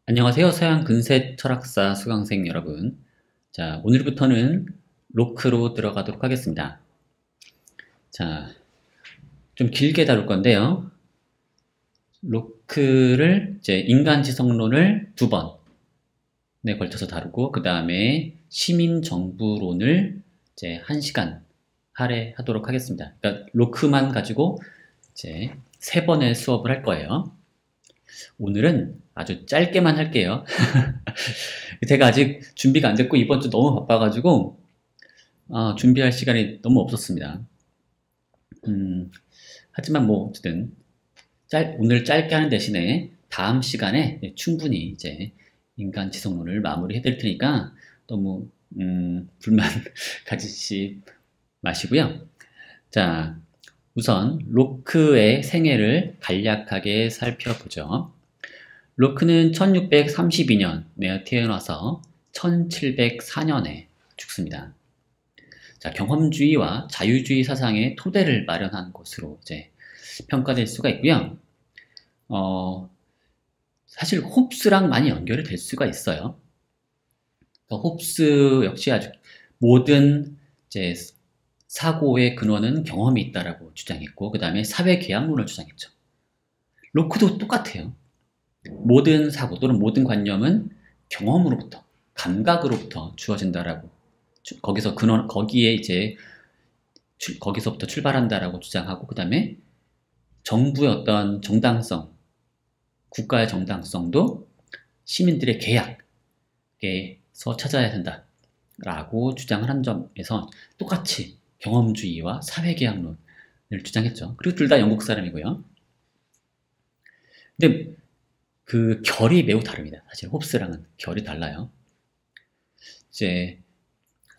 안녕하세요. 서양 근세 철학사 수강생 여러분. 자, 오늘부터는 로크로 들어가도록 하겠습니다. 자, 좀 길게 다룰 건데요. 로크를 이제 인간지성론을 2번에 걸쳐서 다루고, 그 다음에 시민정부론을 이제 1시간 할애하도록 하겠습니다. 그러니까 로크만 가지고 이제 3번의 수업을 할 거예요. 오늘은 아주 짧게만 할게요. 제가 아직 준비가 안 됐고 이번 주 너무 바빠가지고 준비할 시간이 너무 없었습니다. 하지만 뭐 어쨌든 오늘 짧게 하는 대신에 다음 시간에 충분히 이제 인간지성론을 마무리해 드릴 테니까 너무 불만 가지지 마시고요. 자, 우선 로크의 생애를 간략하게 살펴보죠. 로크는 1632년에 태어나서 1704년에 죽습니다. 자, 경험주의와 자유주의 사상의 토대를 마련한 것으로 이제 평가될 수가 있고요. 사실 홉스랑 많이 연결이 될 수가 있어요. 그러니까 홉스 역시 아주 모든 이제 사고의 근원은 경험이 있다라고 주장했고, 그 다음에 사회계약론을 주장했죠. 로크도 똑같아요. 모든 사고 또는 모든 관념은 경험으로부터, 감각으로부터 주어진다라고, 거기에 이제 거기서부터 출발한다라고 주장하고, 그 다음에 정부의 어떤 정당성, 국가의 정당성도 시민들의 계약에서 찾아야 된다라고 주장을 한 점에서 똑같이 경험주의와 사회계약론을 주장했죠. 그리고 둘 다 영국 사람이고요. 근데 그 결이 매우 다릅니다. 사실 홉스랑은 결이 달라요. 이제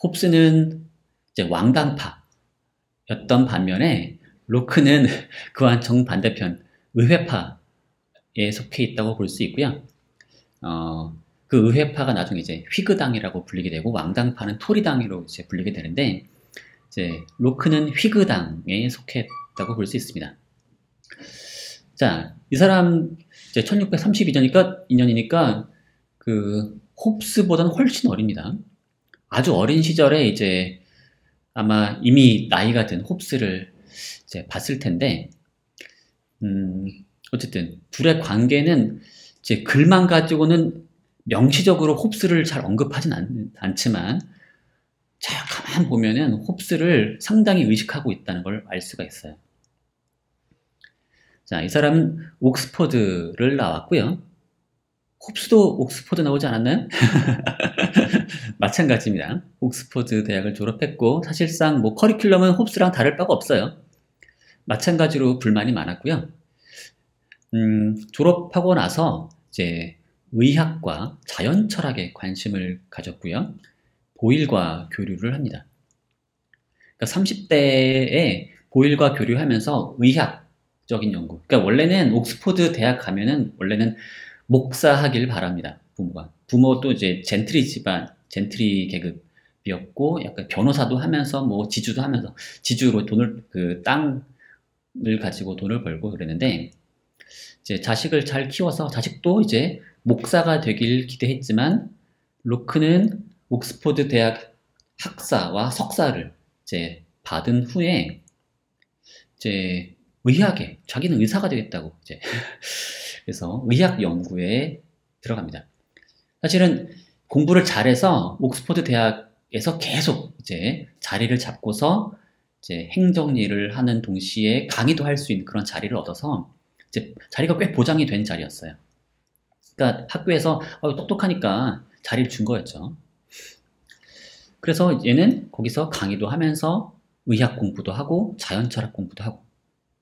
홉스는 이제 왕당파였던 반면에 로크는 그와 정반대편 의회파에 속해 있다고 볼 수 있고요. 그 의회파가 나중에 이제 휘그당이라고 불리게 되고 왕당파는 토리당으로 이제 불리게 되는데, 이제 로크는 휘그당에 속했다고 볼 수 있습니다. 자, 이 사람 이제 1632년이니까 그 홉스보다는 훨씬 어립니다. 아주 어린 시절에 이제 아마 이미 나이가 든 홉스를 이제 봤을 텐데, 어쨌든 둘의 관계는 이제 글만 가지고는 명시적으로 홉스를 잘 언급하진 않지만, 자, 가만 보면은 홉스를 상당히 의식하고 있다는 걸 알 수가 있어요. 자, 이 사람은 옥스퍼드를 나왔고요. 홉스도 옥스퍼드 나오지 않았나요? 마찬가지입니다. 옥스퍼드 대학을 졸업했고, 사실상 뭐 커리큘럼은 홉스랑 다를 바가 없어요. 마찬가지로 불만이 많았고요. 졸업하고 나서 이제 의학과 자연 철학에 관심을 가졌고요. 보일과 교류를 합니다. 그러니까 30대에 보일과 교류하면서 의학적인 연구. 그러니까 원래는 옥스퍼드 대학 가면은 원래는 목사하길 바랍니다. 부모도 이제 젠트리 계급이었고, 약간 변호사도 하면서 뭐 지주도 하면서 지주로 땅을 가지고 돈을 벌고 그랬는데, 이제 자식을 잘 키워서 자식도 이제 목사가 되길 기대했지만, 로크는 옥스퍼드 대학 학사와 석사를 이제 받은 후에 이제 자기는 의사가 되겠다고 이제 그래서 의학 연구에 들어갑니다. 사실은 공부를 잘해서 옥스퍼드 대학에서 계속 이제 자리를 잡고서 이제 행정 일을 하는 동시에 강의도 할 수 있는 그런 자리를 얻어서 이제 자리가 꽤 보장이 된 자리였어요. 그러니까 학교에서 똑똑하니까 자리를 준 거였죠. 그래서 얘는 거기서 강의도 하면서 의학 공부도 하고 자연철학 공부도 하고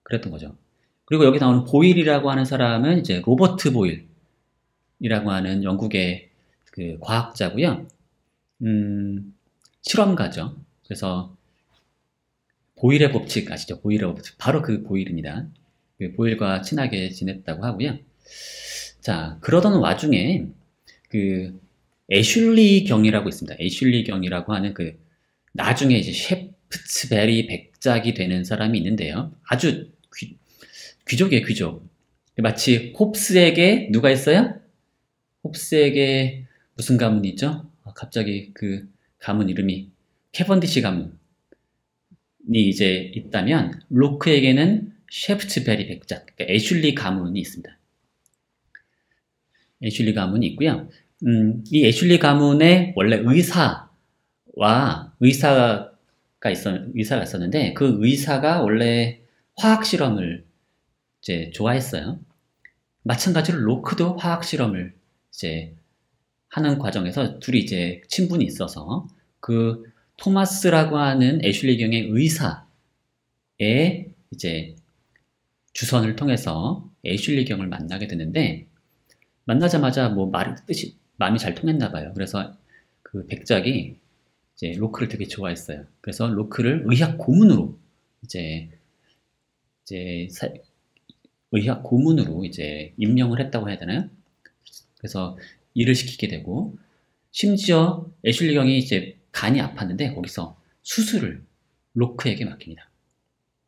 그랬던 거죠. 그리고 여기 나오는 보일이라고 하는 사람은 이제 로버트 보일이라고 하는 영국의 그 과학자고요. 실험가죠. 그래서 보일의 법칙 아시죠? 보일의 법칙. 바로 그 보일입니다. 그 보일과 친하게 지냈다고 하고요. 자, 그러던 와중에 그 애슐리 경이라고 있습니다. 애슐리 경이라고 하는 그 나중에 이제 셰프츠베리 백작이 되는 사람이 있는데요. 아주 귀족이에요, 귀족. 마치 홉스에게 누가 있어요? 홉스에게 무슨 가문이 있죠? 갑자기 그 가문 이름이 캐번디시 가문이 이제 있다면 로크에게는 셰프트베리 백작, 그러니까 애슐리 가문이 있습니다. 애슐리 가문이 있고요. 이 애슐리 가문의 원래 의사가 있었는데 그 의사가 원래 화학 실험을 이제 좋아했어요. 마찬가지로 로크도 화학 실험을 이제 하는 과정에서 둘이 이제 친분이 있어서 그 토마스라고 하는 애슐리 경의 의사의 이제 주선을 통해서 애슐리 경을 만나게 되는데 만나자마자 뭐 뜻이 마음이 잘 통했나 봐요. 그래서 그 백작이 이제 로크를 되게 좋아했어요. 그래서 로크를 의학 고문으로 이제 의학 고문으로 이제 임명을 했다고 해야 되나요? 그래서 일을 시키게 되고 심지어 애슐리 경이 이제 간이 아팠는데 거기서 수술을 로크에게 맡깁니다.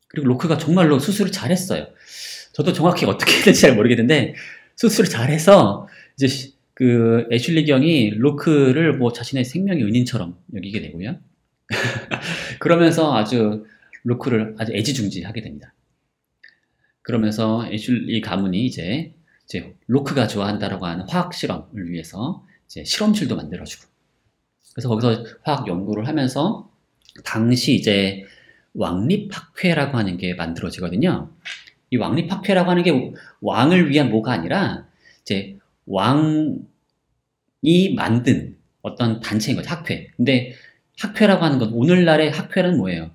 그리고 로크가 정말로 수술을 잘했어요. 저도 정확히 어떻게 했는지 잘 모르겠는데 수술을 잘해서 이제 그 애슐리 경이 로크를 뭐 자신의 생명의 은인처럼 여기게 되고요. 그러면서 아주 로크를 아주 애지중지하게 됩니다. 그러면서 애슐리 가문이 이제 로크가 좋아한다라고 하는 화학 실험을 위해서 이제 실험실도 만들어주고 그래서 거기서 화학 연구를 하면서 당시 이제 왕립학회라고 하는 게 만들어지거든요. 이 왕립학회라고 하는 게 왕을 위한 뭐가 아니라 이제 왕이 만든 어떤 단체인 거죠. 학회. 근데 학회라고 하는 건 오늘날의 학회는 뭐예요?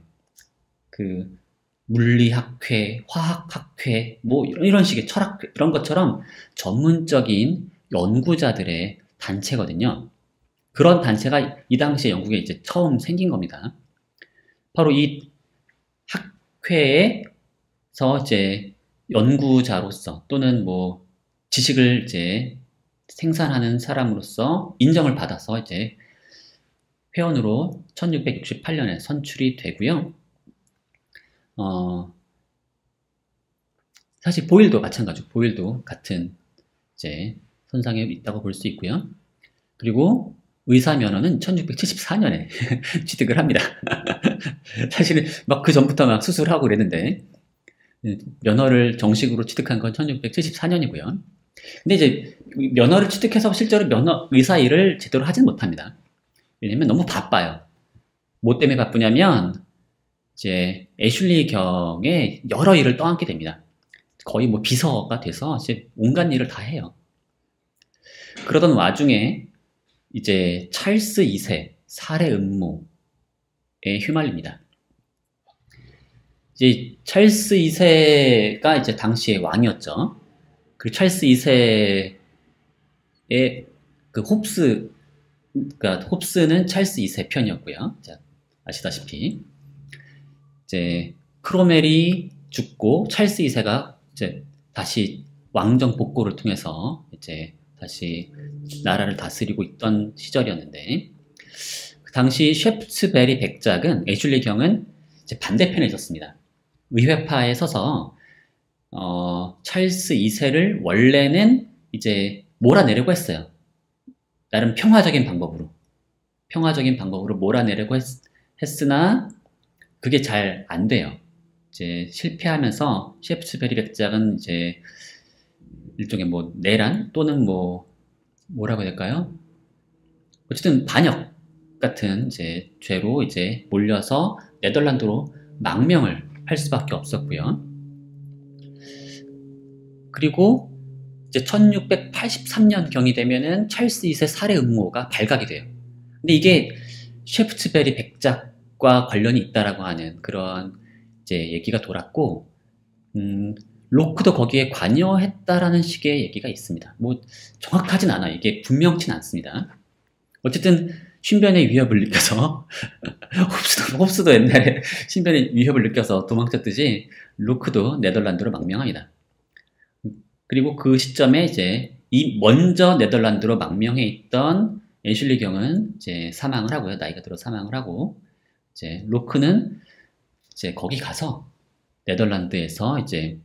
그 물리학회, 화학학회, 뭐 이런 식의 철학회 이런 것처럼 전문적인 연구자들의 단체거든요. 그런 단체가 이 당시에 영국에 이제 처음 생긴 겁니다. 바로 이 학회에서 이제 연구자로서 또는 뭐 지식을 이제 생산하는 사람으로서 인정을 받아서 이제 회원으로 1668년에 선출이 되고요. 사실 보일도 마찬가지고 보일도 같은 이제 선상에 있다고 볼 수 있고요. 그리고 의사 면허는 1674년에 취득을 합니다. 사실은 막 그 전부터 막 수술하고 그랬는데 면허를 정식으로 취득한 건 1674년이고요. 근데 이제 면허를 취득해서 실제로 의사 일을 제대로 하진 못합니다. 왜냐면 너무 바빠요. 뭐 때문에 바쁘냐면 이제 애슐리 경에 여러 일을 떠안게 됩니다. 거의 뭐 비서가 돼서 이제 온갖 일을 다 해요. 그러던 와중에 이제 찰스 2세 살해 음모에 휘말립니다. 이제 찰스 2세가 이제 당시의 왕이었죠. 그 찰스 2세의 그 그러니까 홉스는 찰스 2세 편이었고요. 자, 아시다시피 이제 크로멜이 죽고 찰스 2세가 이제 다시 왕정 복고를 통해서 이제 다시 나라를 다스리고 있던 시절이었는데 그 당시 셰프트베리 백작은 애슐리 경은 이제 반대편에 있었습니다. 의회파에 서서 찰스 2세를 원래는 이제 몰아내려고 했어요. 나름 평화적인 방법으로 몰아내려고 했으나 그게 잘 안 돼요. 이제 실패하면서 셰프트베리 백작은 이제 일종의 뭐 내란 또는 뭐라고 해야 될까요? 어쨌든 반역 같은 이제 죄로 이제 몰려서 네덜란드로 망명을 할 수밖에 없었고요. 그리고 이제 1683년 경이 되면은 찰스 2세 살해 음모가 발각이 돼요. 근데 이게 셰프트베리 백작과 관련이 있다라고 하는 그런 이제 얘기가 돌았고, 로크도 거기에 관여했다라는 식의 얘기가 있습니다. 뭐 정확하진 않아요. 이게 분명치는 않습니다. 어쨌든 신변의 위협을 느껴서 홉스도 옛날에 신변의 위협을 느껴서 도망쳤듯이 로크도 네덜란드로 망명합니다. 그리고 그 시점에 이제 먼저 네덜란드로 망명해 있던 애슐리 경은 이제 사망을 하고요. 나이가 들어 사망을 하고 이제 로크는 이제 거기 가서 네덜란드에서 이제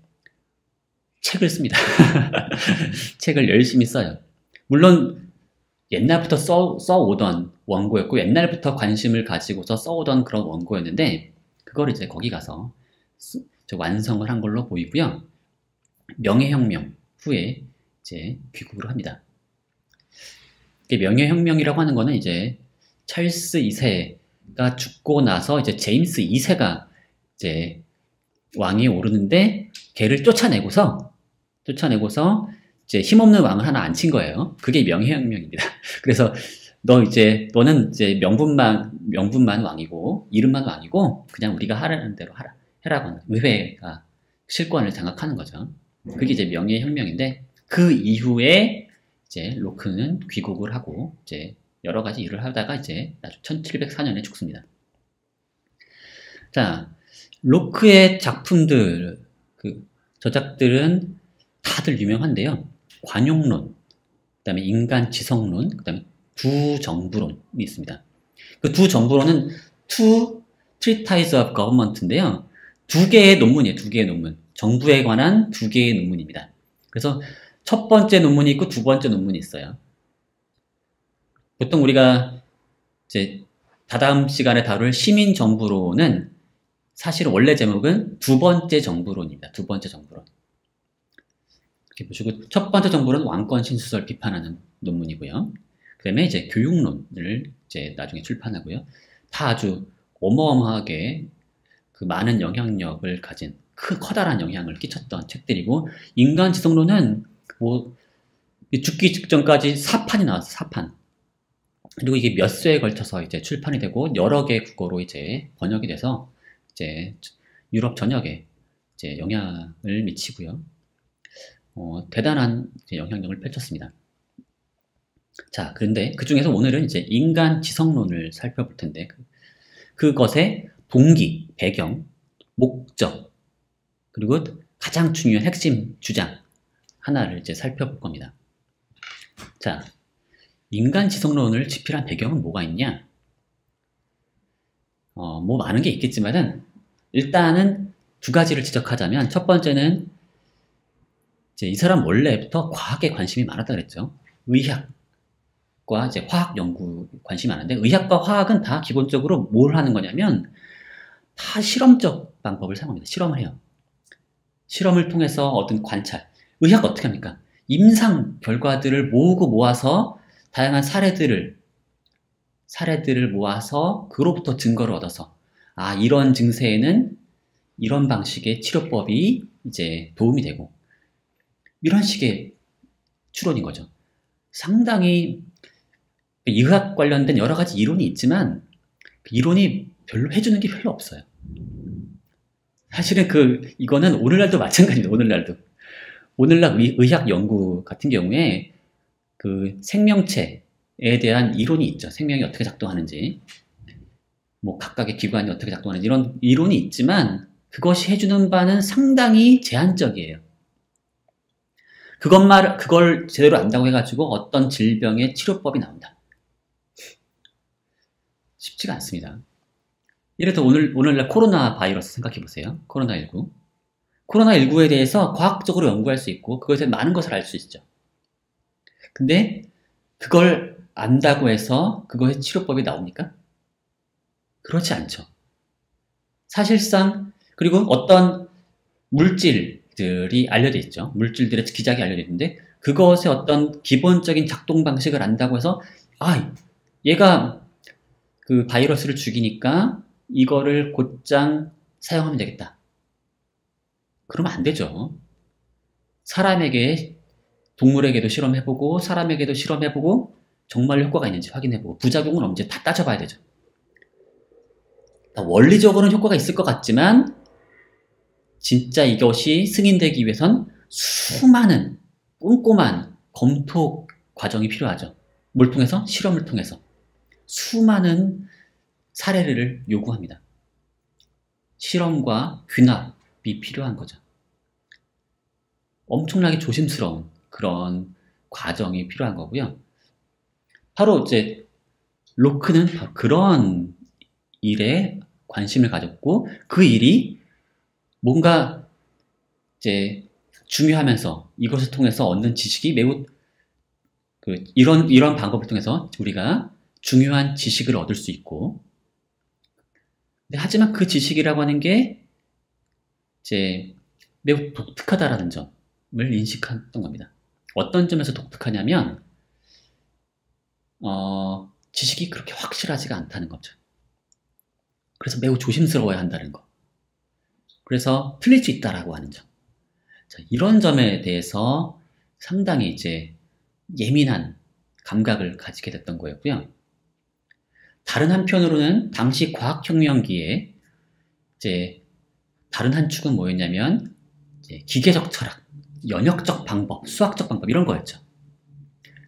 책을 씁니다. 책을 열심히 써요. 물론 옛날부터 써오던 원고였고 옛날부터 관심을 가지고서 써오던 그런 원고였는데 그걸 이제 거기 가서 완성을 한 걸로 보이고요. 명예혁명 후에 이제 귀국을 합니다. 명예혁명이라고 하는 거는 이제 찰스 2세가 죽고 나서 이제 제임스 2세가 이제 왕이 오르는데 걔를 쫓아내고서 이제 힘없는 왕을 하나 앉힌 거예요. 그게 명예혁명입니다. 그래서 너는 이제 명분만 왕이고 이름만 왕이고 그냥 우리가 하라는 대로 해라고 의회가 실권을 장악하는 거죠. 그게 이제 명예혁명인데 그 이후에 이제 로크는 귀국을 하고 이제 여러 가지 일을 하다가 이제 1704년에 죽습니다. 자, 로크의 작품들, 저작들은 다들 유명한데요. 관용론, 그 다음에 인간지성론, 그 다음에 두정부론이 있습니다. 그 두정부론은 Two Treatises of Government인데요. 두 개의 논문. 정부에 관한 두 개의 논문입니다. 그래서 첫 번째 논문이 있고 두 번째 논문이 있어요. 보통 우리가 이제 다다음 시간에 다룰 시민정부론은 사실 원래 제목은 두 번째 정부론입니다. 두 번째 정부론. 이렇게 보시고 첫 번째 정부론은 왕권 신수설 비판하는 논문이고요. 그 다음에 이제 교육론을 이제 나중에 출판하고요. 다 아주 어마어마하게 그 많은 영향력을 가진 커다란 영향을 끼쳤던 책들이고 인간지성론은 뭐 죽기 직전까지 4판이 나왔어요. 4판. 그리고 이게 몇 쇄에 걸쳐서 이제 출판이 되고 여러 개 국어로 이제 번역이 돼서 이제 유럽 전역에 이제 영향을 미치고요. 대단한 이제 영향력을 펼쳤습니다. 자, 그런데 그 중에서 오늘은 이제 인간지성론을 살펴볼 텐데 그것의 동기, 배경, 목적, 그리고 가장 중요한 핵심 주장 하나를 이제 살펴볼 겁니다. 자, 인간지성론을 집필한 배경은 뭐가 있냐? 뭐 많은 게 있겠지만은 일단은 두 가지를 지적하자면 첫 번째는 이제 이 사람 원래부터 과학에 관심이 많았다 그랬죠. 의학과 이제 화학 연구 관심이 많은데 의학과 화학은 다 기본적으로 뭘 하는 거냐면 다 실험적 방법을 사용합니다. 실험을 해요. 실험을 통해서 얻은 관찰. 의학 어떻게 합니까? 임상 결과들을 모으고 모아서 다양한 사례들을 모아서 그로부터 증거를 얻어서 이런 증세에는 이런 방식의 치료법이 이제 도움이 되고 이런 식의 추론인 거죠. 상당히 의학 관련된 여러 가지 이론이 있지만 그 이론이 별로 해주는 게 별로 없어요. 사실은 이거는 오늘날도 마찬가지입니다. 오늘날 의학 연구 같은 경우에 그 생명체에 대한 이론이 있죠. 생명이 어떻게 작동하는지, 뭐 각각의 기관이 어떻게 작동하는지 이런 이론이 있지만 그것이 해주는 바는 상당히 제한적이에요. 그걸 제대로 안다고 해가지고 어떤 질병의 치료법이 나온다. 쉽지가 않습니다. 예를 들어 오늘날 코로나 바이러스 생각해 보세요. 코로나19. 코로나19에 대해서 과학적으로 연구할 수 있고 그것에 많은 것을 알 수 있죠. 근데 그걸 안다고 해서 그거의 치료법이 나옵니까? 그렇지 않죠. 사실상 그리고 어떤 물질들이 알려져 있죠. 물질들의 기작이 알려져 있는데 그것의 어떤 기본적인 작동 방식을 안다고 해서 얘가 그 바이러스를 죽이니까 이거를 곧장 사용하면 되겠다. 그러면 안 되죠. 동물에게도 실험해보고 사람에게도 실험해보고 정말 효과가 있는지 확인해보고 부작용은 언제 다 따져봐야 되죠. 원리적으로는 효과가 있을 것 같지만 진짜 이것이 승인되기 위해선 수많은 꼼꼼한 검토 과정이 필요하죠. 뭘 통해서? 실험을 통해서 수많은 사례를 요구합니다. 실험과 균합이 필요한 거죠. 엄청나게 조심스러운 그런 과정이 필요한 거고요. 바로 이제 로크는 그런 일에 관심을 가졌고 그 일이 뭔가 이제 중요하면서 이것을 통해서 얻는 지식이 매우 이런 방법을 통해서 우리가 중요한 지식을 얻을 수 있고, 하지만 그 지식이라고 하는 게 이제 매우 독특하다라는 점을 인식했던 겁니다. 어떤 점에서 독특하냐면, 지식이 그렇게 확실하지가 않다는 거죠. 그래서 매우 조심스러워야 한다는 거. 그래서 틀릴 수 있다라고 하는 점. 자, 이런 점에 대해서 상당히 이제 예민한 감각을 가지게 됐던 거였고요. 다른 한편으로는 당시 과학혁명기에 이제 다른 한 축은 뭐였냐면 이제 기계적 철학, 연역적 방법, 수학적 방법 이런 거였죠.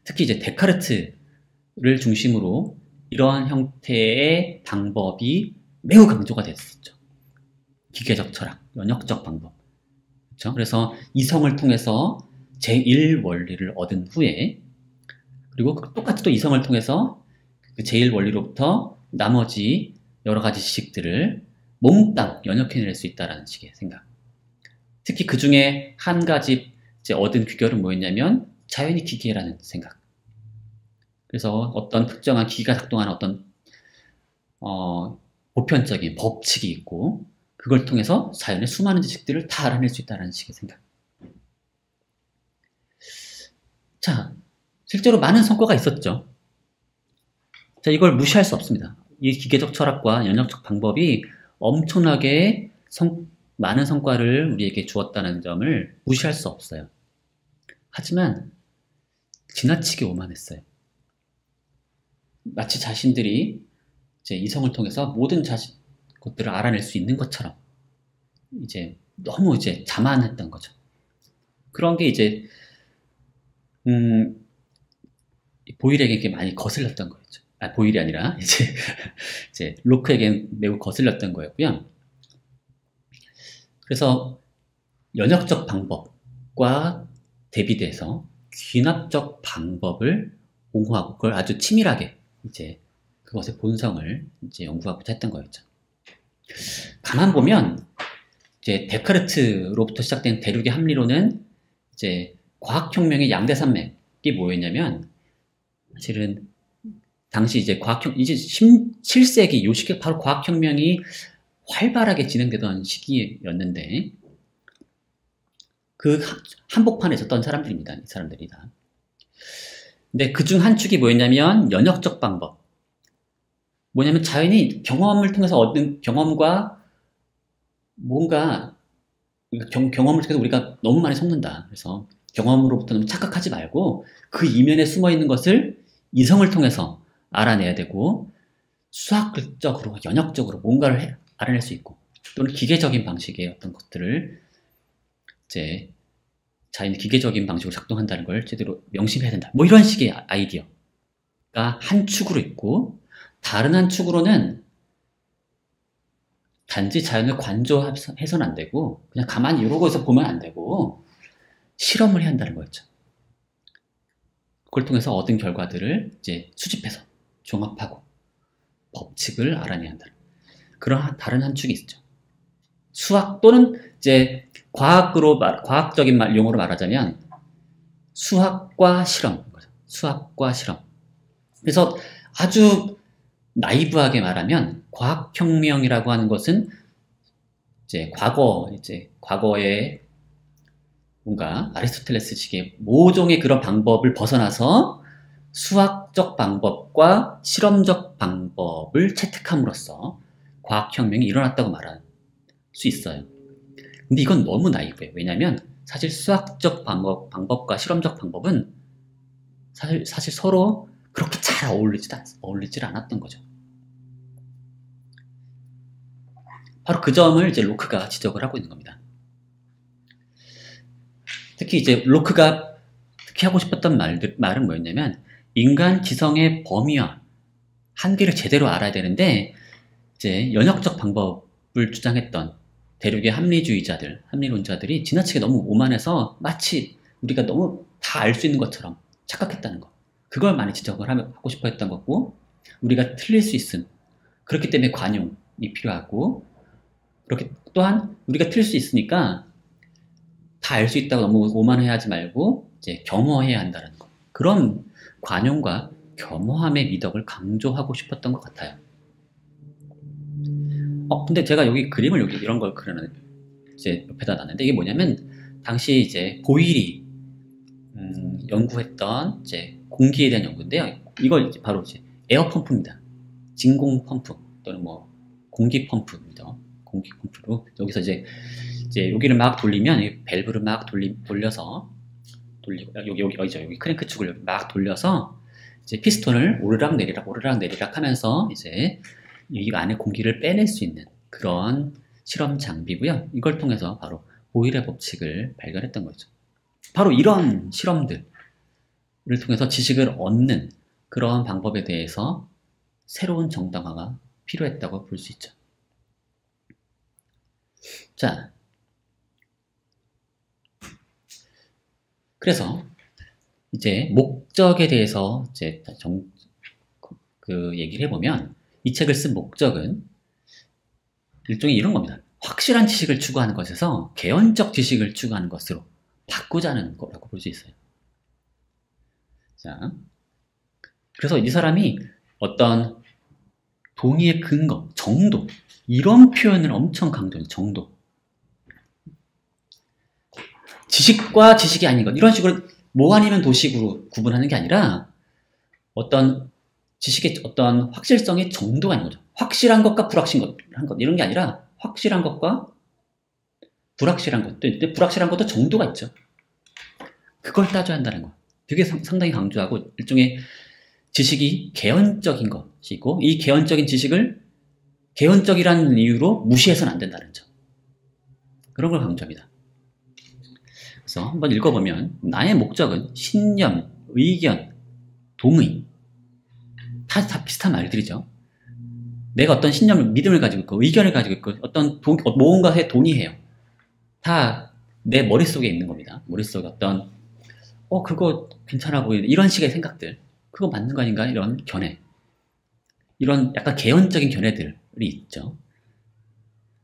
특히 이제 데카르트를 중심으로 이러한 형태의 방법이 매우 강조가 됐었죠. 기계적 철학, 연역적 방법. 그렇죠? 그래서 이성을 통해서 제1원리를 얻은 후에, 그리고 똑같이 또 이성을 통해서 그 제1원리로부터 나머지 여러 가지 지식들을 몽땅 연역해낼 수 있다는 식의 생각. 특히 그 중에 한 가지 이제 얻은 귀결은 뭐였냐면 자연이 기계라는 생각. 그래서 어떤 특정한 기기가 작동하는 어떤 보편적인 법칙이 있고, 그걸 통해서 자연의 수많은 지식들을 다 알아낼 수 있다는 식의 생각. 자, 실제로 많은 성과가 있었죠. 자, 이걸 무시할 수 없습니다. 이 기계적 철학과 연역적 방법이 엄청나게 많은 성과를 우리에게 주었다는 점을 무시할 수 없어요. 하지만 지나치게 오만했어요. 마치 자신들이 이제 이성을 통해서 모든 것들을 알아낼 수 있는 것처럼 이제 너무 이제 자만했던 거죠. 그런 게 이제 보일에게 많이 거슬렸던 거였죠. 보일이 아니라 이제 로크에게 매우 거슬렸던 거였고요. 그래서 연역적 방법과 대비돼서 귀납적 방법을 옹호하고 그걸 아주 치밀하게 이제 그것의 본성을 이제 연구하고자 했던 거였죠. 가만 보면 이제 데카르트로부터 시작된 대륙의 합리론은 이제 과학혁명의 양대 산맥이 뭐였냐면, 사실은 당시 이제 이제 17세기 요 시기에 바로 과학혁명이 활발하게 진행되던 시기였는데, 그 한복판에 있었던 사람들입니다. 이 사람들이 다. 근데 그중 한 축이 뭐였냐면 연역적 방법. 뭐냐면 자연이 경험을 통해서 얻는 경험과 뭔가 경험을 통해서 우리가 너무 많이 속는다. 그래서 경험으로부터 너무 착각하지 말고 그 이면에 숨어 있는 것을 이성을 통해서 알아내야 되고, 수학적으로 연역적으로 뭔가를 알아낼 수 있고, 또는 기계적인 방식의 어떤 것들을 이제 자연이 기계적인 방식으로 작동한다는 걸 제대로 명심해야 된다. 뭐 이런 식의 아이디어가 한 축으로 있고, 다른 한 축으로는 단지 자연을 관조해서는 안 되고 그냥 가만히 이러고 있어 보면 안 되고 실험을 해야 한다는 거였죠. 그걸 통해서 얻은 결과들을 이제 수집해서 종합하고 법칙을 알아내야 한다. 그런 다른 한 축이 있죠. 수학 또는 이제 과학적인 용어로 말하자면 수학과 실험. 수학과 실험. 그래서 아주 나이브하게 말하면 과학혁명이라고 하는 것은 이제 과거에 뭔가 아리스토텔레스식의 모종의 그런 방법을 벗어나서 수학적 방법과 실험적 방법을 채택함으로써 과학혁명이 일어났다고 말할 수 있어요. 근데 이건 너무 나이브해요. 왜냐하면 사실 수학적 방법과 실험적 방법은 사실 서로 그렇게 잘 어울리질 않았던 거죠. 바로 그 점을 이제 로크가 지적을 하고 있는 겁니다. 특히 이제 로크가 특히 하고 싶었던 말은 뭐였냐면, 인간 지성의 범위와 한계를 제대로 알아야 되는데, 이제 연역적 방법을 주장했던 대륙의 합리론자들이 지나치게 너무 오만해서 마치 우리가 너무 다 알 수 있는 것처럼 착각했다는 거. 그걸 많이 지적을 하고 싶어 했던 거고, 우리가 틀릴 수 있음. 그렇기 때문에 관용이 필요하고, 그렇게 또한 우리가 틀릴 수 있으니까 다 알 수 있다고 너무 오만해하지 말고 이제 겸허해야 한다는 거. 그런 관용과 겸허함의 미덕을 강조하고 싶었던 것 같아요. 근데 제가 여기 그림을 이런 걸 그려는 이제 옆에다 놨는데 이게 뭐냐면 당시 이제 보일이 연구했던 이제 공기에 대한 연구인데요. 이걸 이제 바로 이제 에어 펌프입니다. 진공 펌프 또는 뭐 공기 펌프입니다. 공기 펌프로 여기서 이제 여기를 막 돌리면 이 밸브를 막 돌려서 돌리고 여기 크랭크 축을 막 돌려서 이제 피스톤을 오르락 내리락 하면서 이제 이 안에 공기를 빼낼 수 있는 그런 실험 장비고요. 이걸 통해서 바로 보일의 법칙을 발견했던 거죠. 바로 이런 실험들을 통해서 지식을 얻는 그런 방법에 대해서 새로운 정당화가 필요했다고 볼 수 있죠. 자, 그래서 이제 목적에 대해서 이제 얘기를 해보면 이 책을 쓴 목적은 일종의 이런 겁니다. 확실한 지식을 추구하는 것에서 개연적 지식을 추구하는 것으로 바꾸자는 거라고 볼 수 있어요. 자, 그래서 이 사람이 어떤 동의의 근거, 정도 이런 표현을 엄청 강조해요. 정도. 지식과 지식이 아닌 것 이런 식으로 뭐 아니면 도식으로 구분하는 게 아니라 어떤 지식의 어떤 확실성의 정도가 있는 거죠. 확실한 것과 불확실한 것 이런 게 아니라 확실한 것과 불확실한 것도 있는데 불확실한 것도 정도가 있죠. 그걸 따져야 한다는 거. 되게 상당히 강조하고 일종의 지식이 개연적인 것이고 이 개연적인 지식을 개연적이라는 이유로 무시해서는 안 된다는 점. 그런 걸 강조합니다. 그래서 한번 읽어보면 나의 목적은 신념, 의견, 동의 다 비슷한 말들이죠. 내가 어떤 신념을, 믿음을 가지고 있고 의견을 가지고 있고 어떤 무언가에 동의해요. 다 내 머릿속에 있는 겁니다. 머릿속에 어떤 그거 괜찮아 보이는 이런 식의 생각들 그거 맞는 거 아닌가 이런 견해 이런 약간 개연적인 견해들이 있죠.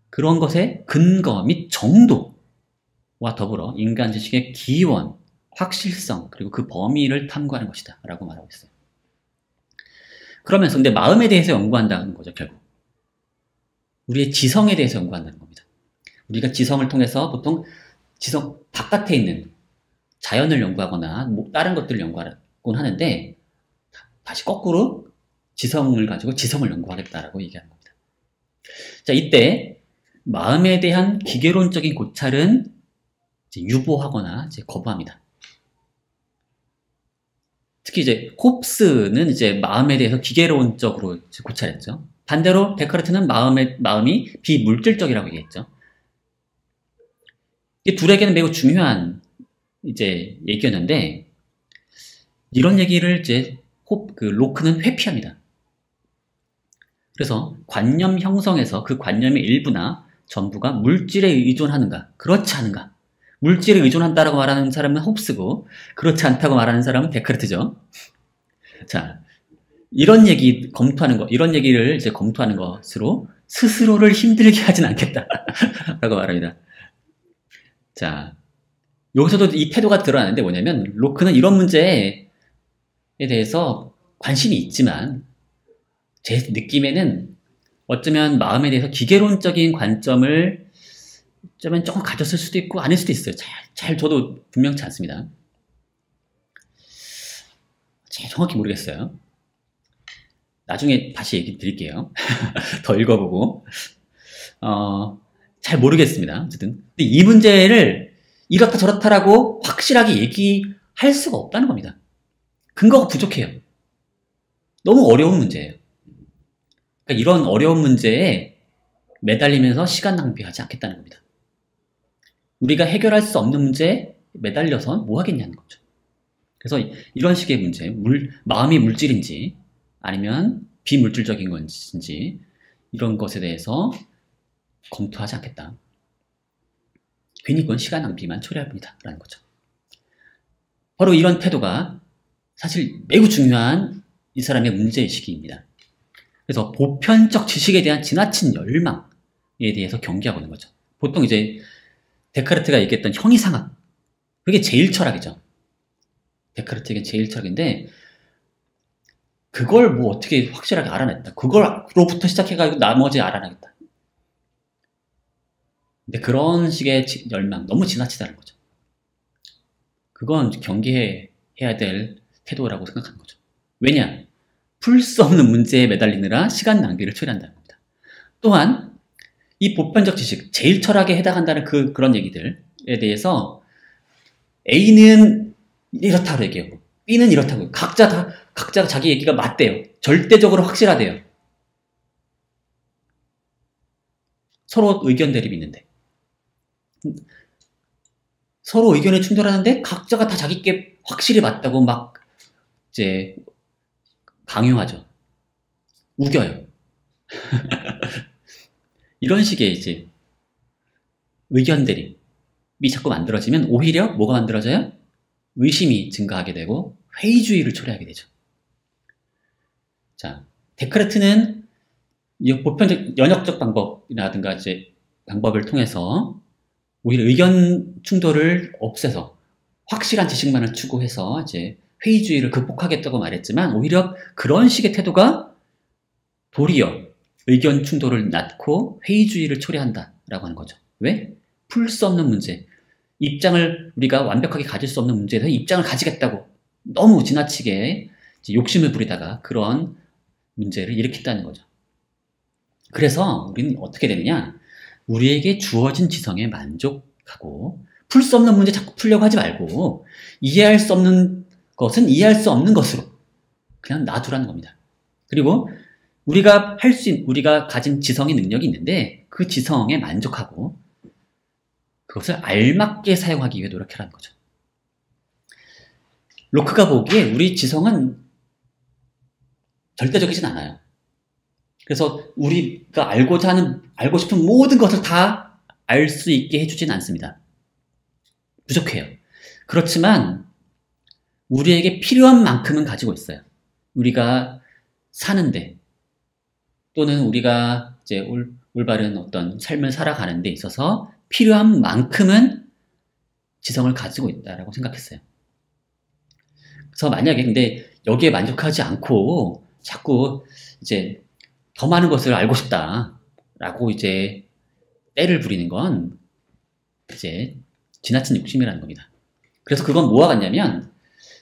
그런 것의 근거 및 정도와 더불어 인간 지식의 기원, 확실성 그리고 그 범위를 탐구하는 것이다 라고 말하고 있어요. 그러면서 근데 마음에 대해서 연구한다는 거죠. 결국 우리의 지성에 대해서 연구한다는 겁니다. 우리가 지성을 통해서 보통 지성 바깥에 있는 자연을 연구하거나 뭐 다른 것들을 연구하곤 하는데 다시 거꾸로 지성을 가지고 지성을 연구하겠다라고 얘기하는 겁니다. 자, 이때 마음에 대한 기계론적인 고찰은 이제 유보하거나 이제 거부합니다. 특히 이제 홉스는 이제 마음에 대해서 기계론적으로 고찰했죠. 반대로 데카르트는 마음이 비물질적이라고 얘기했죠. 이 둘에게는 매우 중요한 이제 얘기였는데 이런 얘기를 이제 로크는 회피합니다. 그래서 관념 형성에서 그 관념의 일부나 전부가 물질에 의존하는가, 그렇지 않은가. 물질에 의존한다라고 말하는 사람은 홉스고 그렇지 않다고 말하는 사람은 데카르트죠. 자, 이런 얘기를 이제 검토하는 것으로 스스로를 힘들게 하진 않겠다라고 말합니다. 자, 여기서도 이 태도가 드러나는데 뭐냐면 로크는 이런 문제에 대해서 관심이 있지만 제 느낌에는 어쩌면 마음에 대해서 기계론적인 관점을 어쩌면 조금 가졌을 수도 있고 아닐 수도 있어요. 잘 저도 분명치 않습니다. 잘 정확히 모르겠어요. 나중에 다시 얘기 드릴게요. 더 읽어보고 잘 모르겠습니다. 어쨌든 근데 이 문제를 이렇다 저렇다라고 확실하게 얘기할 수가 없다는 겁니다. 근거가 부족해요. 너무 어려운 문제예요. 그러니까 이런 어려운 문제에 매달리면서 시간 낭비하지 않겠다는 겁니다. 우리가 해결할 수 없는 문제에 매달려서 뭐 하겠냐는 거죠. 그래서 이런 식의 문제, 마음이 물질인지 아니면 비물질적인 건지 이런 것에 대해서 검토하지 않겠다. 괜히 그건 시간 낭비만 초래할 뿐이다 라는 거죠. 바로 이런 태도가 사실 매우 중요한 이 사람의 문제의식입니다. 그래서 보편적 지식에 대한 지나친 열망에 대해서 경계하고 있는 거죠. 보통 이제 데카르트가 얘기했던 형이상학 그게 제일 철학이죠. 데카르트에게 제일 철학인데 그걸 뭐 어떻게 확실하게 알아냈다. 그걸로부터 시작해가지고 나머지 알아내겠다. 근데 그런 식의 열망, 너무 지나치다는 거죠. 그건 경계해야 될 태도라고 생각하는 거죠. 왜냐? 풀 수 없는 문제에 매달리느라 시간 낭비를 초래한다는 겁니다. 또한 이 보편적 지식, 제일 철학에 해당한다는 그런 얘기들에 대해서 A는 이렇다고 얘기하고 B는 이렇다고 각자 자기 얘기가 맞대요. 절대적으로 확실하대요. 서로 의견 대립이 있는데 서로 의견이 충돌하는데 각자가 다 자기께 확실히 맞다고 막 이제 강요하죠. 우겨요. 이런 식의 이제 의견 대립이 자꾸 만들어지면 오히려 뭐가 만들어져요? 의심이 증가하게 되고 회의주의를 초래하게 되죠. 자, 데카르트는 이 보편적 연역적 방법이라든가 이제 방법을 통해서 오히려 의견 충돌을 없애서 확실한 지식만을 추구해서 이제 회의주의를 극복하겠다고 말했지만 오히려 그런 식의 태도가 도리어 의견 충돌을 낳고 회의주의를 초래한다라고 하는 거죠. 왜? 풀 수 없는 문제, 입장을 우리가 완벽하게 가질 수 없는 문제에 대해서 입장을 가지겠다고 너무 지나치게 욕심을 부리다가 그런 문제를 일으킨다는 거죠. 그래서 우리는 어떻게 되느냐? 우리에게 주어진 지성에 만족하고 풀 수 없는 문제 자꾸 풀려고 하지 말고 이해할 수 없는 것은 이해할 수 없는 것으로 그냥 놔두라는 겁니다. 그리고 우리가 가진 지성의 능력이 있는데 그 지성에 만족하고 그것을 알맞게 사용하기 위해 노력하라는 거죠. 로크가 보기에 우리 지성은 절대적이진 않아요. 그래서 우리가 알고 싶은 모든 것을 다 알 수 있게 해주진 않습니다. 부족해요. 그렇지만 우리에게 필요한 만큼은 가지고 있어요. 우리가 사는데 또는 우리가 이제 올바른 어떤 삶을 살아가는 데 있어서 필요한 만큼은 지성을 가지고 있다라고 생각했어요. 그래서 만약에 근데 여기에 만족하지 않고 자꾸 이제 더 많은 것을 알고 싶다라고 이제 때를 부리는 건 이제 지나친 욕심이라는 겁니다. 그래서 그건 뭐와 같냐면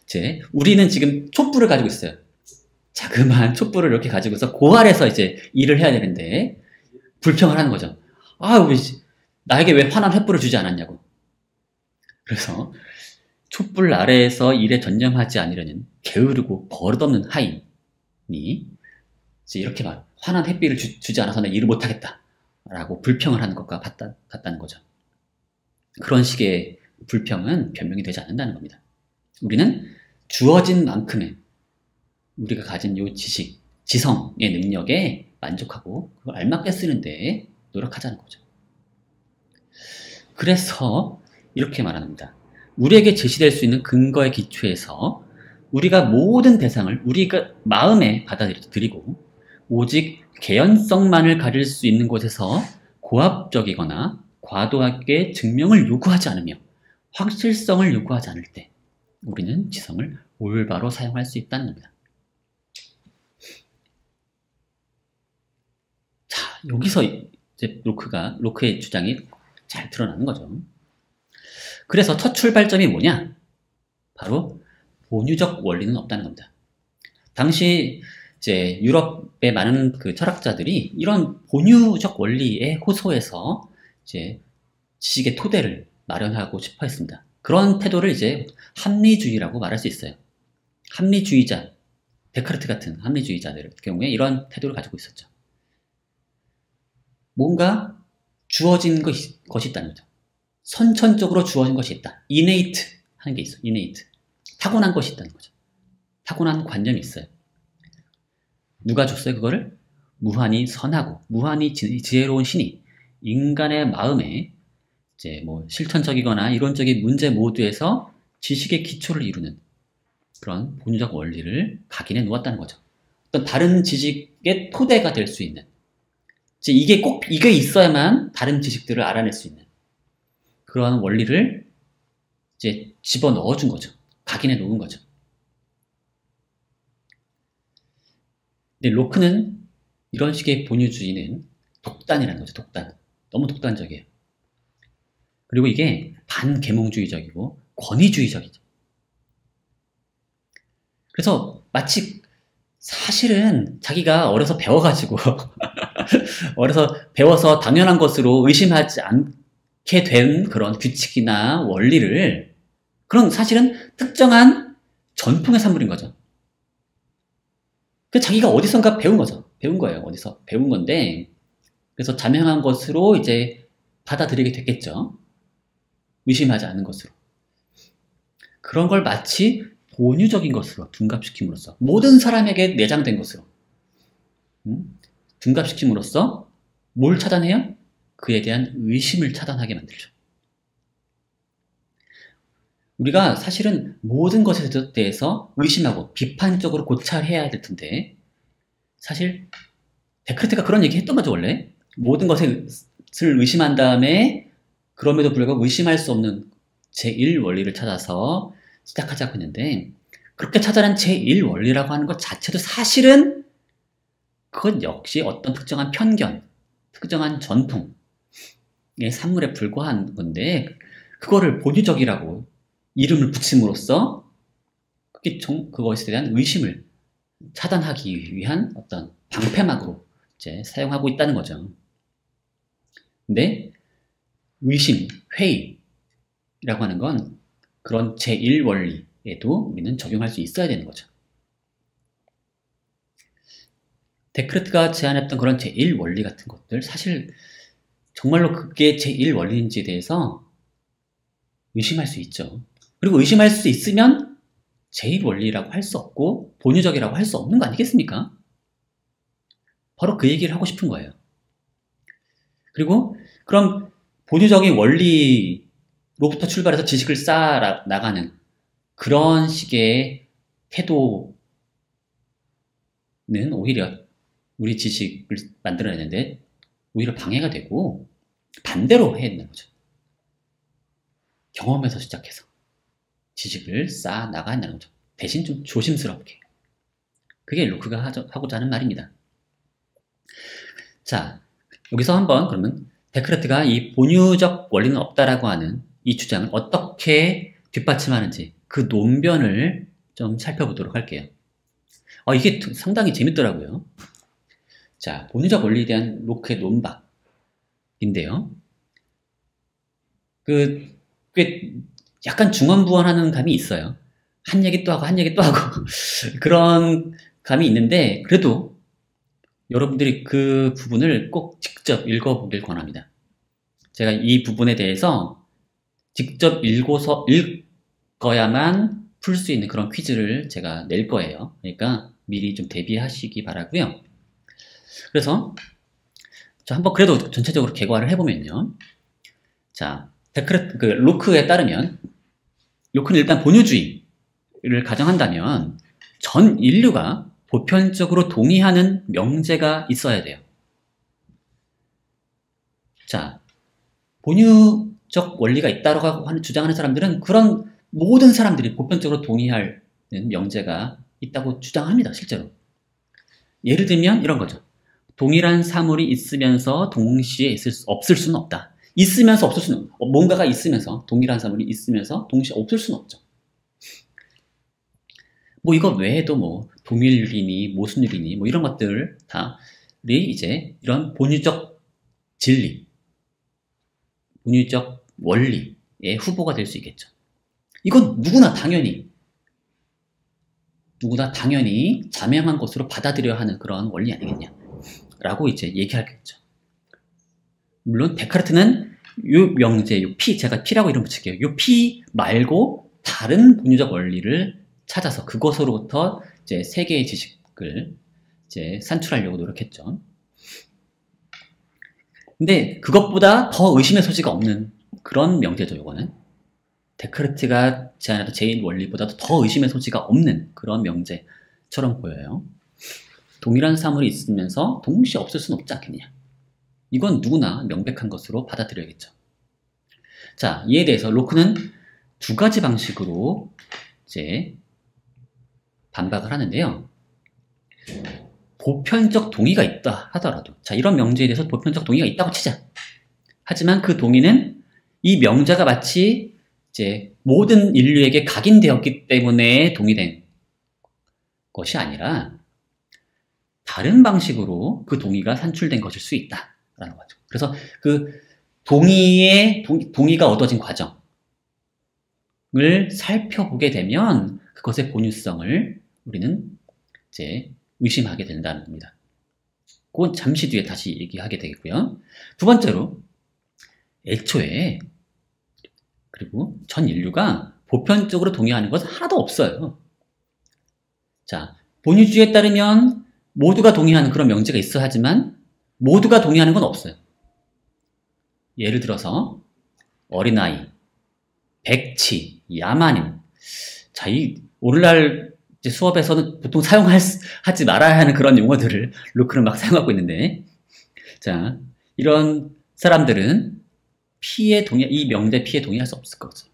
이제 우리는 지금 촛불을 가지고 있어요. 자그마한 촛불을 이렇게 가지고서 고아래서 이제 일을 해야 되는데 불평을 하는 거죠. 왜 나에게 왜 환한 횃불을 주지 않았냐고. 그래서 촛불 아래에서 일에 전념하지 않으려는 게으르고 버릇없는 하인이 이제 이렇게 말 환한 햇빛을 주지 않아서 나 일을 못하겠다 라고 불평을 하는 것과 같다는 거죠. 그런 식의 불평은 변명이 되지 않는다는 겁니다. 우리는 주어진 만큼의 우리가 가진 요 지성의 능력에 만족하고 그걸 알맞게 쓰는데 노력하자는 거죠. 그래서 이렇게 말합니다. 우리에게 제시될 수 있는 근거의 기초에서 우리가 모든 대상을 우리가 마음에 받아들이고 오직 개연성만을 가질 수 있는 곳에서 고압적이거나 과도하게 증명을 요구하지 않으며 확실성을 요구하지 않을 때 우리는 지성을 올바로 사용할 수 있다는 겁니다. 자, 여기서 이제 로크의 주장이 잘 드러나는 거죠. 그래서 첫 출발점이 뭐냐? 바로 본유적 원리는 없다는 겁니다. 당시 이제 유럽의 많은 그 철학자들이 이런 본유적 원리에 호소해서 이제 지식의 토대를 마련하고 싶어 했습니다. 그런 태도를 이제 합리주의라고 말할 수 있어요. 합리주의자, 데카르트 같은 합리주의자들 경우에 이런 태도를 가지고 있었죠. 뭔가 주어진 것이 있다는 거죠. 선천적으로 주어진 것이 있다. innate 하는 게 있어. innate. 타고난 것이 있다는 거죠. 타고난 관념이 있어요. 누가 줬어요, 그거를? 무한히 선하고, 무한히 지혜로운 신이 인간의 마음에 이제 뭐 실천적이거나 이론적인 문제 모두에서 지식의 기초를 이루는 그런 본유적 원리를 각인해 놓았다는 거죠. 어떤 다른 지식의 토대가 될 수 있는. 이게 있어야만 다른 지식들을 알아낼 수 있는 그런 원리를 이제 집어 넣어준 거죠. 각인해 놓은 거죠. 근데 로크는 이런 식의 본유주의는 독단이라는 거죠. 독단. 너무 독단적이에요. 그리고 이게 반계몽주의적이고 권위주의적이죠. 그래서 마치 사실은 자기가 어려서 배워가지고 어려서 배워서 당연한 것으로 의심하지 않게 된 그런 규칙이나 원리를 그런 사실은 특정한 전통의 산물인 거죠. 그 자기가 어디선가 배운 거죠. 배운 거예요. 어디서 배운 건데 그래서 자명한 것으로 이제 받아들이게 됐겠죠. 의심하지 않는 것으로. 그런 걸 마치 본유적인 것으로 둔갑시킴으로써 모든 사람에게 내장된 것으로 둔갑시킴으로써 뭘 차단해요? 그에 대한 의심을 차단하게 만들죠. 우리가 사실은 모든 것에 대해서 의심하고 비판적으로 고찰해야 될 텐데 사실 데카르트가 그런 얘기 했던 거죠. 원래 모든 것을 의심한 다음에 그럼에도 불구하고 의심할 수 없는 제1원리를 찾아서 시작하자고 했는데 그렇게 찾아낸 제1원리라고 하는 것 자체도 사실은 그건 역시 어떤 특정한 편견, 특정한 전통의 산물에 불과한 건데 그거를 본유적이라고 이름을 붙임으로써 그것에 대한 의심을 차단하기 위한 어떤 방패막으로 이제 사용하고 있다는 거죠. 근데 의심, 회의라고 하는 건 그런 제1원리에도 우리는 적용할 수 있어야 되는 거죠. 데크르트가 제안했던 그런 제1원리 같은 것들 사실 정말로 그게 제1원리인지에 대해서 의심할 수 있죠. 그리고 의심할 수 있으면 제1원리라고 할 수 없고 본유적이라고 할 수 없는 거 아니겠습니까? 바로 그 얘기를 하고 싶은 거예요. 그리고 그럼 본유적인 원리로부터 출발해서 지식을 쌓아 나가는 그런 식의 태도는 오히려 우리 지식을 만들어내는데 오히려 방해가 되고 반대로 해야 되는 거죠. 경험에서 시작해서 지식을 쌓아 나가야 한다는 거죠. 대신 좀 조심스럽게. 그게 로크가 하고자 하는 말입니다. 자, 여기서 한번 그러면 데크르트가 이 본유적 원리는 없다라고 하는 이 주장을 어떻게 뒷받침하는지 그 논변을 좀 살펴보도록 할게요. 이게 상당히 재밌더라고요. 자, 본유적 원리에 대한 로크의 논박인데요. 꽤 약간 중언부언하는 감이 있어요. 한 얘기 또 하고 한 얘기 또 하고 그런 감이 있는데 그래도 여러분들이 그 부분을 꼭 직접 읽어보길 권합니다. 제가 이 부분에 대해서 직접 읽어야만 풀 수 있는 그런 퀴즈를 제가 낼 거예요. 그러니까 미리 좀 대비하시기 바라고요. 그래서 한번 그래도 전체적으로 개괄을 해보면요. 자, 로크에 따르면 로크는 일단 본유주의를 가정한다면 전 인류가 보편적으로 동의하는 명제가 있어야 돼요. 자, 본유적 원리가 있다고 주장하는 사람들은 그런 모든 사람들이 보편적으로 동의하는 명제가 있다고 주장합니다. 실제로. 예를 들면 이런 거죠. 동일한 사물이 있으면서 동시에 없을 수는 없다. 있으면서 없을 수는 뭔가가 있으면서 동일한 사물이 있으면서 동시에 없을 수는 없죠. 뭐 이거 외에도 뭐 동일이니 모순율이니 뭐 이런 것들이 이제 이런 본유적 진리, 본유적 원리의 후보가 될 수 있겠죠. 이건 누구나 당연히 자명한 것으로 받아들여야 하는 그런 원리 아니겠냐라고 이제 얘기하겠죠. 물론 데카르트는 요 명제, 요 P, 제가 P라고 이름 붙일게요. 요 P 말고 다른 본유적 원리를 찾아서 그것으로부터 이제 세계의 지식을 이제 산출하려고 노력했죠. 근데 그것보다 더 의심의 소지가 없는 그런 명제죠, 요거는. 데카르트가 제안했던 제1원리보다도 더 의심의 소지가 없는 그런 명제처럼 보여요. 동일한 사물이 있으면서 동시에 없을 수는 없지 않겠냐. 이건 누구나 명백한 것으로 받아들여야겠죠. 자, 이에 대해서 로크는 두 가지 방식으로 이제 반박을 하는데요. 보편적 동의가 있다 하더라도, 자, 이런 명제에 대해서 보편적 동의가 있다고 치자. 하지만 그 동의는 이 명제가 마치 이제 모든 인류에게 각인되었기 때문에 동의된 것이 아니라 다른 방식으로 그 동의가 산출된 것일 수 있다라는 거죠. 그래서 그 동의가 얻어진 과정을 살펴보게 되면 그것의 본유성을 우리는 이제 의심하게 된다는 겁니다. 그건 잠시 뒤에 다시 얘기하게 되겠고요. 두 번째로, 애초에 그리고 전 인류가 보편적으로 동의하는 것은 하나도 없어요. 자, 본유주의에 따르면 모두가 동의하는 그런 명제가 있어야 하지만 모두가 동의하는 건 없어요. 예를 들어서 어린아이, 백치, 야만인. 자, 이 오늘날 이제 수업에서는 보통 사용하지 말아야 하는 그런 용어들을 로크는 막 사용하고 있는데, 자, 이런 사람들은 이 명제 피에 동의할 수 없을 거죠.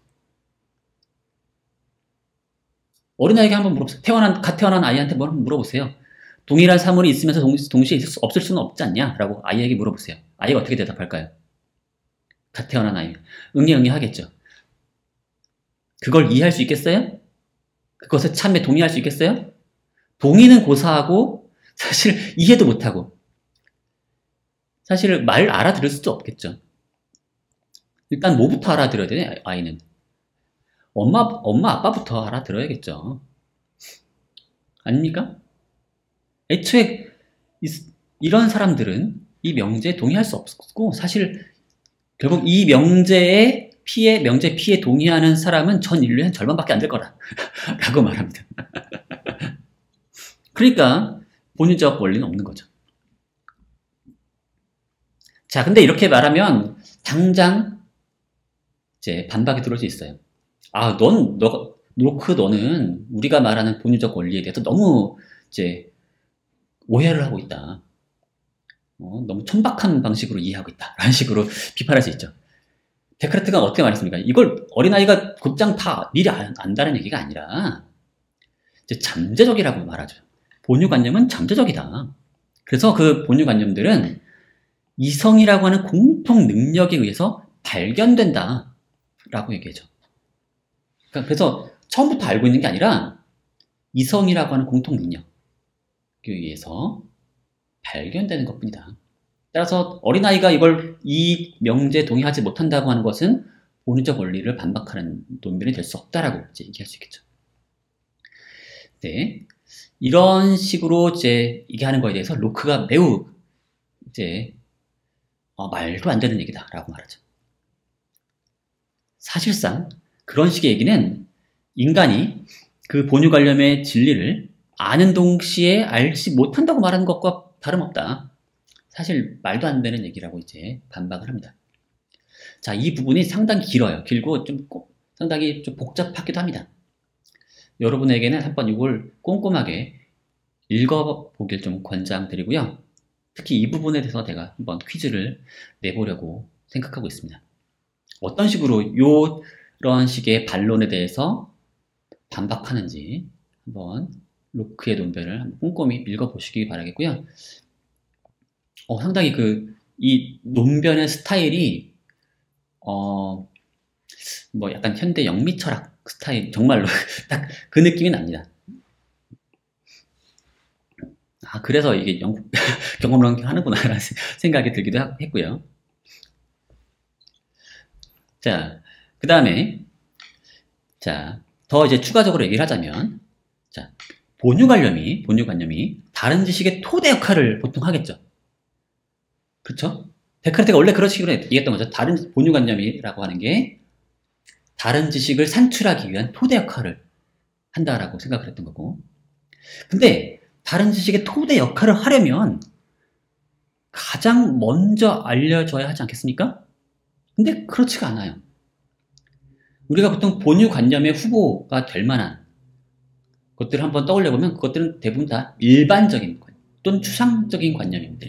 어린아이에게 한번 물어보세요. 갓 태어난 아이한테 한번 물어보세요. 동일한 사물이 있으면서 동시에 없을 수는 없지 않냐? 라고 아이에게 물어보세요. 아이가 어떻게 대답할까요? 갓 태어난 아이. 응애 하겠죠. 그걸 이해할 수 있겠어요? 그것에 참에 동의할 수 있겠어요? 동의는 고사하고 사실 이해도 못하고 사실 말 알아들을 수도 없겠죠. 일단 뭐부터 알아들어야 되냐, 아이는? 엄마 아빠부터 알아들어야겠죠. 아닙니까? 애초에 이런 사람들은 이 명제에 동의할 수 없고 사실 결국 이 명제 피에 동의하는 사람은 전 인류의 한 절반밖에 안 될 거라 라고 말합니다. 그러니까 본유적 원리는 없는 거죠. 자, 근데 이렇게 말하면 당장 이제 반박이 들어올 수 있어요. 아, 너는 우리가 말하는 본유적 원리에 대해서 너무 이제 오해를 하고 있다. 너무 천박한 방식으로 이해하고 있다. 라는 식으로 비판할 수 있죠. 데카르트가 어떻게 말했습니까? 이걸 어린아이가 곧장 다 미리 안다는 얘기가 아니라 이제 잠재적이라고 말하죠. 본유관념은 잠재적이다. 그래서 그 본유관념들은 이성이라고 하는 공통 능력에 의해서 발견된다. 라고 얘기하죠. 그래서 처음부터 알고 있는 게 아니라 이성이라고 하는 공통 능력에 의해서 발견되는 것뿐이다. 따라서 어린아이가 이 명제에 동의하지 못한다고 하는 것은 본유적 원리를 반박하는 논변이 될 수 없다라고 이제 얘기할 수 있겠죠. 네. 이런 식으로 이제 얘기하는 거에 대해서 로크가 매우 이제 말도 안 되는 얘기다라고 말하죠. 사실상 그런 식의 얘기는 인간이 그 본유관념의 진리를 아는 동시에 알지 못한다고 말하는 것과 다름없다. 사실 말도 안 되는 얘기라고 이제 반박을 합니다. 자, 이 부분이 상당히 길어요. 길고 상당히 좀 복잡하기도 합니다. 여러분에게는 한번 이걸 꼼꼼하게 읽어보길 좀 권장드리고요. 특히 이 부분에 대해서 제가 한번 퀴즈를 내보려고 생각하고 있습니다. 어떤 식으로 이런 식의 반론에 대해서 반박하는지 한번 로크의 논변을 한번 꼼꼼히 읽어보시기 바라겠고요. 상당히 이 논변의 스타일이 뭐 약간 현대 영미철학 스타일, 정말로 딱 그 느낌이 납니다. 아, 그래서 이게 영국 경험을 하는구나라는 생각이 들기도 했고요. 자, 그 다음에, 자, 더 이제 추가적으로 얘기를 하자면, 자, 본유관념이 다른 지식의 토대 역할을 보통 하겠죠. 그렇죠? 데카르트가 원래 그런 식으로 얘기했던 거죠. 본유관념이라고 하는 게 다른 지식을 산출하기 위한 토대 역할을 한다라고 생각을 했던 거고. 근데 다른 지식의 토대 역할을 하려면 가장 먼저 알려줘야 하지 않겠습니까? 근데 그렇지가 않아요. 우리가 보통 본유관념의 후보가 될 만한 것들을 한번 떠올려보면 그것들은 대부분 다 일반적인 또는 추상적인 관념입니다.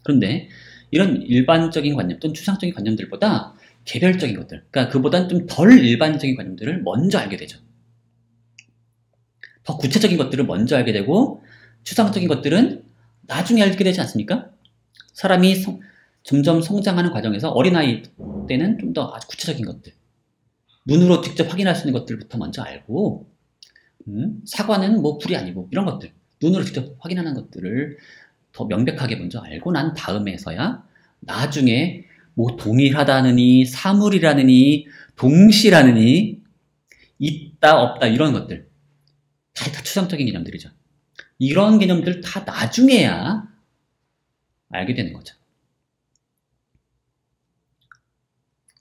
그런데 이런 일반적인 관념 또는 추상적인 관념들보다 개별적인 것들, 그러니까 그보다는 좀 덜 일반적인 관념들을 먼저 알게 되죠. 더 구체적인 것들을 먼저 알게 되고 추상적인 것들은 나중에 알게 되지 않습니까? 사람이 점점 성장하는 과정에서 어린아이 때는 좀 더 아주 구체적인 것들, 눈으로 직접 확인할 수 있는 것들부터 먼저 알고, 사과는 뭐 불이 아니고 이런 것들, 눈으로 직접 확인하는 것들을 더 명백하게 먼저 알고 난 다음에서야 나중에 뭐 동일하다느니 사물이라느니 동시라느니 있다 없다 이런 것들 다 추상적인 개념들이죠. 이런 개념들 다 나중에야 알게 되는 거죠.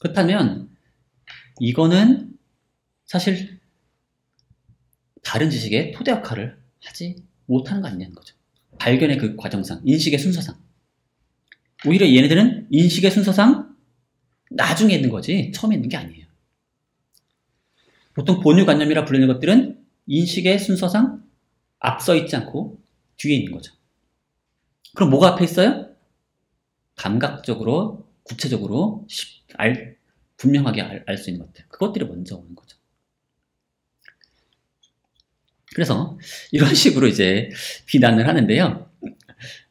그렇다면 이거는 사실 다른 지식의 토대 역할을 하지 못하는 거 아니냐는 거죠. 발견의 그 과정상, 인식의 순서상. 오히려 얘네들은 인식의 순서상 나중에 있는 거지 처음에 있는 게 아니에요. 보통 본유관념이라 불리는 것들은 인식의 순서상 앞서 있지 않고 뒤에 있는 거죠. 그럼 뭐가 앞에 있어요? 감각적으로, 구체적으로 분명하게 알 수 있는 것들. 그것들이 먼저 오는 거죠. 그래서 이런 식으로 이제 비난을 하는데요.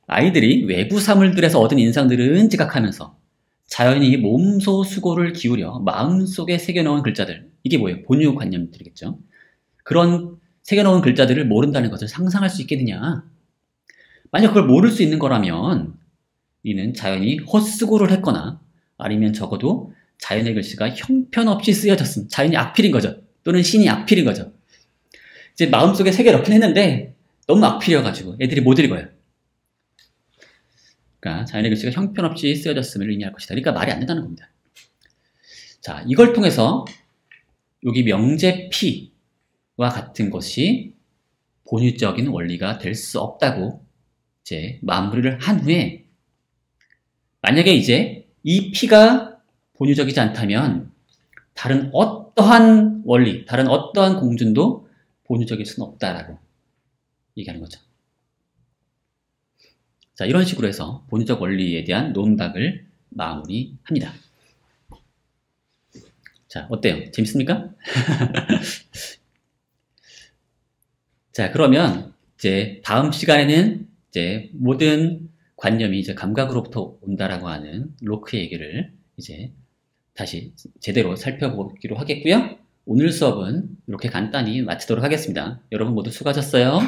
아이들이 외부 사물들에서 얻은 인상들은 지각하면서 자연히 몸소 수고를 기울여 마음속에 새겨놓은 글자들, 이게 뭐예요? 본유관념들이겠죠. 그런 새겨놓은 글자들을 모른다는 것을 상상할 수 있겠느냐? 만약 그걸 모를 수 있는 거라면 이는 자연히 헛수고를 했거나 아니면 적어도 자연의 글씨가 형편없이 쓰여졌음. 자연이 악필인 거죠. 또는 신이 악필인 거죠. 이제 마음속에 새겨 넣긴 했는데 너무 악필이어가지고 애들이 못 읽어요. 그러니까 자연의 글씨가 형편없이 쓰여졌음을 의미할 것이다. 그러니까 말이 안 된다는 겁니다. 자, 이걸 통해서 여기 명제피와 같은 것이 본유적인 원리가 될 수 없다고 이제 마무리를 한 후에 만약에 이제 이 피가 본유적이지 않다면 다른 어떠한 원리, 다른 어떠한 공준도 본유적일 수는 없다라고 얘기하는 거죠. 자, 이런 식으로 해서 본유적 원리에 대한 논박을 마무리합니다. 자, 어때요? 재밌습니까? 자, 그러면 이제 다음 시간에는 이제 모든 관념이 이제 감각으로부터 온다라고 하는 로크의 얘기를 이제 다시 제대로 살펴보기로 하겠고요. 오늘 수업은 이렇게 간단히 마치도록 하겠습니다. 여러분 모두 수고하셨어요.